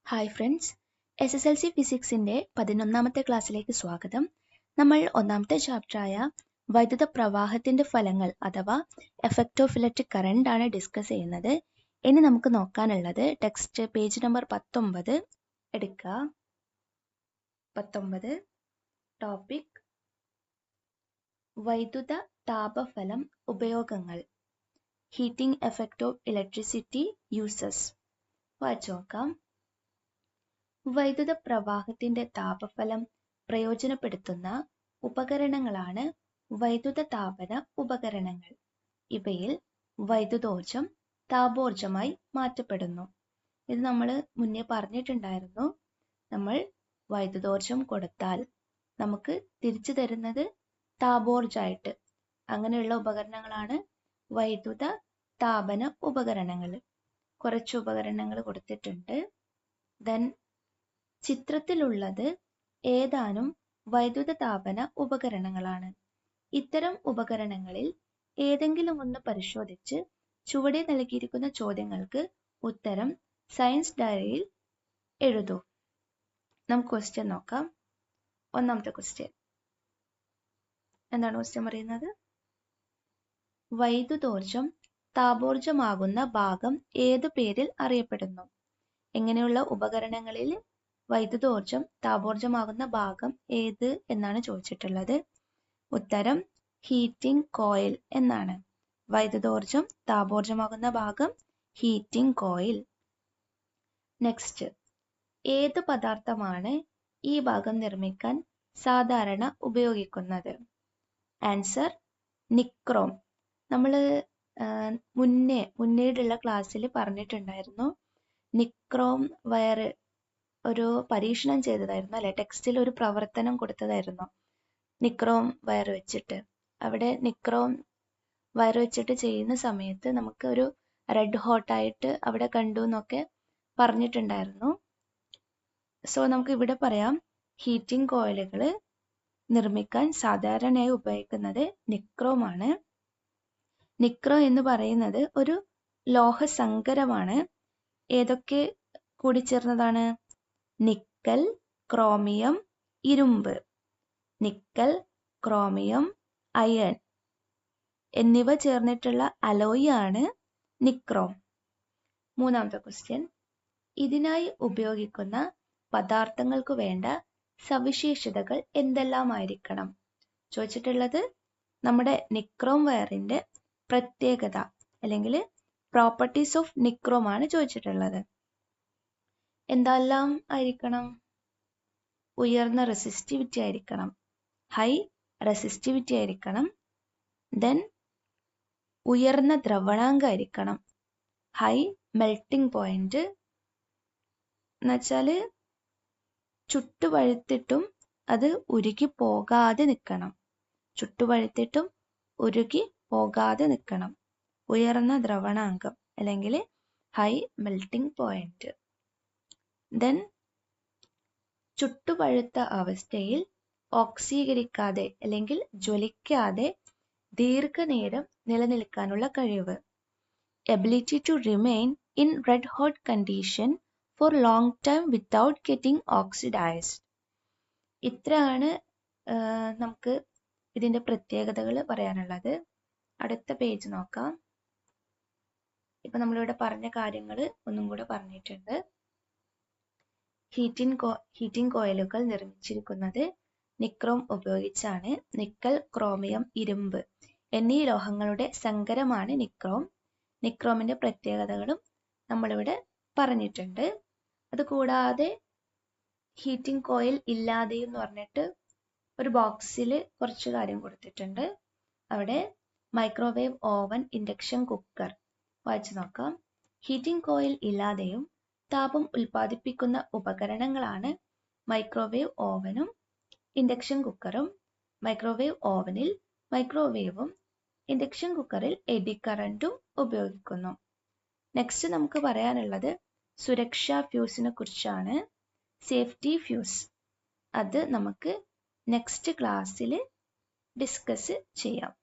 Hi friends, SSLC ഫിസിക്സിൻ്റെ 11ാമത്തെ ക്ലാസ്സിലേക്ക് സ്വാഗതം. നമ്മൾ ഒന്നാമത്തെ ചാപ്റ്ററായ വൈദ്യുത പ്രവാഹത്തിൻ്റെ ഫലങ്ങൾ അഥവാ എഫക്റ്റ് ഓഫ് ഇലക്ട്രിക് കറണ്ട് ആണ് ഡിസ്കസ് ചെയ്യുന്നത്. ഇനി നമുക്ക് നോക്കാനുള്ളത് ടെക്സ്റ്റ് പേജ് നമ്പർ 19 എടുക്കുക. 19 ടോപ്പിക് വൈദ്യുത താപഫലം ഉപയോഗങ്ങൾ, heating effect of electricity uses. വായിച്ചു നോക്കാം. വൈദ്യുത പ്രവാഹത്തിന്റെ താപഫലം പ്രയോജനപ്പെടുത്തുന്ന ഉപകരണങ്ങളാണ് വൈദ്യുത താപന ഉപകരണങ്ങൾ. ഇവയിൽ വൈദ്യുതോർജം താപോർജമായി മാറ്റപ്പെടുന്നു. ഇത് നമ്മൾ മുന്നേ പറഞ്ഞിട്ടുണ്ടായിരുന്നു. നമ്മൾ വൈദ്യുതോർജം കൊടുത്താൽ നമുക്ക് തിരിച്ചു തരുന്നത് താപോർജമായിട്ട്. അങ്ങനെയുള്ള ഉപകരണങ്ങളാണ് വൈദ്യുത താപന ഉപകരണങ്ങൾ. കുറച്ച് ഉപകരണങ്ങൾ കൊടുത്തിട്ടുണ്ട്. ദെൻ ചിത്രത്തിലുള്ളത് ഏതാനും വൈദ്യുത താപന ഉപകരണങ്ങളാണ്. ഇത്തരം ഉപകരണങ്ങളിൽ ഏതെങ്കിലും ഒന്ന് പരിശോധിച്ച് ചുവടെ നൽകിയിരിക്കുന്ന ചോദ്യങ്ങൾക്ക് ഉത്തരം സയൻസ് ഡയറിയിൽ എഴുതൂ. നമുക്ക് ക്വസ്റ്റ്യൻ നോക്കാം. ഒന്നാമത്തെ ക്വസ്റ്റ്യൻ എന്താണ് ക്വസ്റ്റ്യൻ പറയുന്നത്? വൈദ്യുതോർജം താപോർജമാകുന്ന ഭാഗം ഏതു പേരിൽ അറിയപ്പെടുന്നു? എങ്ങനെയുള്ള ഉപകരണങ്ങളിൽ വൈദ്യുതോർജം താപോർജമാകുന്ന ഭാഗം ഏത് എന്നാണ് ചോദിച്ചിട്ടുള്ളത്. ഉത്തരം ഹീറ്റിംഗ് കോയിൽ എന്നാണ്. വൈദ്യുതോർജം താപോർജമാകുന്ന ഭാഗം ഹീറ്റിംഗ് കോയിൽ. നെക്സ്റ്റ്, ഏത് പദാർത്ഥമാണ് ഈ ഭാഗം നിർമ്മിക്കാൻ സാധാരണ ഉപയോഗിക്കുന്നത്? Answer nichrome. നമ്മൾ മുന്നേയുള്ള ക്ലാസ്സിൽ പറഞ്ഞിട്ടുണ്ടായിരുന്നു. നിക്രോം വയർ ഒരു പരീക്ഷണം ചെയ്തതായിരുന്നു അല്ലെ, ടെക്സ്റ്റിൽ ഒരു പ്രവർത്തനം കൊടുത്തതായിരുന്നു നിക്രോം വയർ വെച്ചിട്ട്. അവിടെ നിക്രോം വയർ വെച്ചിട്ട് ചെയ്യുന്ന സമയത്ത് നമുക്ക് ഒരു റെഡ് ഹോട്ടായിട്ട് അവിടെ കണ്ടു എന്നൊക്കെ പറഞ്ഞിട്ടുണ്ടായിരുന്നു. സോ നമുക്ക് ഇവിടെ പറയാം, ഹീറ്റിംഗ് കോയിലുകൾ നിർമ്മിക്കാൻ സാധാരണയായി ഉപയോഗിക്കുന്നത് നിക്രോമാണ്. നിക്രോ എന്ന് പറയുന്നത് ഒരു ലോഹസങ്കരമാണ്. ഏതൊക്കെ കൂടിച്ചേർന്നതാണ്? നിക്കൽ, ക്രോമിയം, ഇരുമ്പ്. നിക്കൽ, ക്രോമിയം, അയൺ എന്നിവ ചേർന്നിട്ടുള്ള അലോയ് ആണ് നിക്രോം. മൂന്നാമത്തെ ക്വസ്റ്റ്യൻ, ഇതിനായി ഉപയോഗിക്കുന്ന പദാർത്ഥങ്ങൾക്ക് വേണ്ട സവിശേഷതകൾ എന്തെല്ലാമായിരിക്കണം? ചോദിച്ചിട്ടുള്ളത് നമ്മുടെ നിക്രോം വയറിന്റെ പ്രത്യേകത അല്ലെങ്കിൽ പ്രോപ്പർട്ടീസ് ഓഫ് നിക്രോം ആണ് ചോദിച്ചിട്ടുള്ളത്. എന്തെല്ലാം ആയിരിക്കണം? ഉയർന്ന റെസിസ്റ്റിവിറ്റി ആയിരിക്കണം, ഹൈ റെസിസ്റ്റിവിറ്റി ആയിരിക്കണം. ദെൻ ഉയർന്ന ദ്രവണാങ്കം ആയിരിക്കണം, ഹൈ മെൽറ്റിംഗ് പോയിന്റ്. എന്നുവെച്ചാൽ ചുട്ടുപഴുത്തിട്ടും അത് ഉരുകി പോകാതെ നിൽക്കണം. ചുട്ടുപഴുത്തിട്ടും ഉരുകി പോകാതെ നിൽക്കണം. ഉയർന്ന ദ്രവണാങ്കം അല്ലെങ്കിൽ ഹൈ മെൽറ്റിംഗ് പോയിന്റ്. ദെൻ ചുട്ടുപഴുത്ത അവസ്ഥയിൽ ഓക്സീകരിക്കാതെ അല്ലെങ്കിൽ ജ്വലിക്കാതെ ദീർഘനേരം നിലനിൽക്കാനുള്ള കഴിവ്. Ability to remain in red hot condition for long time without getting oxidised. ഇത്രയാണ് നമുക്ക് ഇതിൻ്റെ പ്രത്യേകതകൾ പറയാനുള്ളത്. അടുത്ത പേജ് നോക്കാം. ഇപ്പം നമ്മളിവിടെ പറഞ്ഞ കാര്യങ്ങൾ ഒന്നും കൂടെ പറഞ്ഞിട്ടുണ്ട്. ഹീറ്റിംഗ് കോയിലുകൾ നിർമ്മിച്ചിരിക്കുന്നത് നിക്രോം ഉപയോഗിച്ചാണ്. നിക്കൽ, ക്രോമിയം, ഇരുമ്പ് എന്നീ ലോഹങ്ങളുടെ സങ്കരമാണ് നിക്രോം. നിക്രോമിന്റെ പ്രത്യേകതകളും നമ്മളിവിടെ പറഞ്ഞിട്ടുണ്ട്. അതുകൂടാതെ ഹീറ്റിംഗ് കോയിൽ ഇല്ലാതെയും എന്ന് പറഞ്ഞിട്ട് ഒരു ബോക്സിൽ കുറച്ച് കാര്യം കൊടുത്തിട്ടുണ്ട്. അവിടെ മൈക്രോവേവ് ഓവൻ, ഇൻഡക്ഷൻ കുക്കർ വായിച്ചു നോക്കാം. ഹീറ്റിംഗ് കോയിൽ ഇല്ലാതെയും താപം ഉൽപ്പാദിപ്പിക്കുന്ന ഉപകരണങ്ങളാണ് മൈക്രോവേവ് ഓവനും ഇൻഡക്ഷൻ കുക്കറും. മൈക്രോവേവ് ഓവനിൽ മൈക്രോവേവും ഇൻഡക്ഷൻ കുക്കറിൽ എഡി കറണ്ടും ഉപയോഗിക്കുന്നു. നെക്സ്റ്റ് നമുക്ക് പറയാനുള്ളത് സുരക്ഷാ ഫ്യൂസിനെ കുറിച്ചാണ്. Safety fuse. അത് നമുക്ക് നെക്സ്റ്റ് ക്ലാസ്സിൽ ഡിസ്കസ് ചെയ്യാം.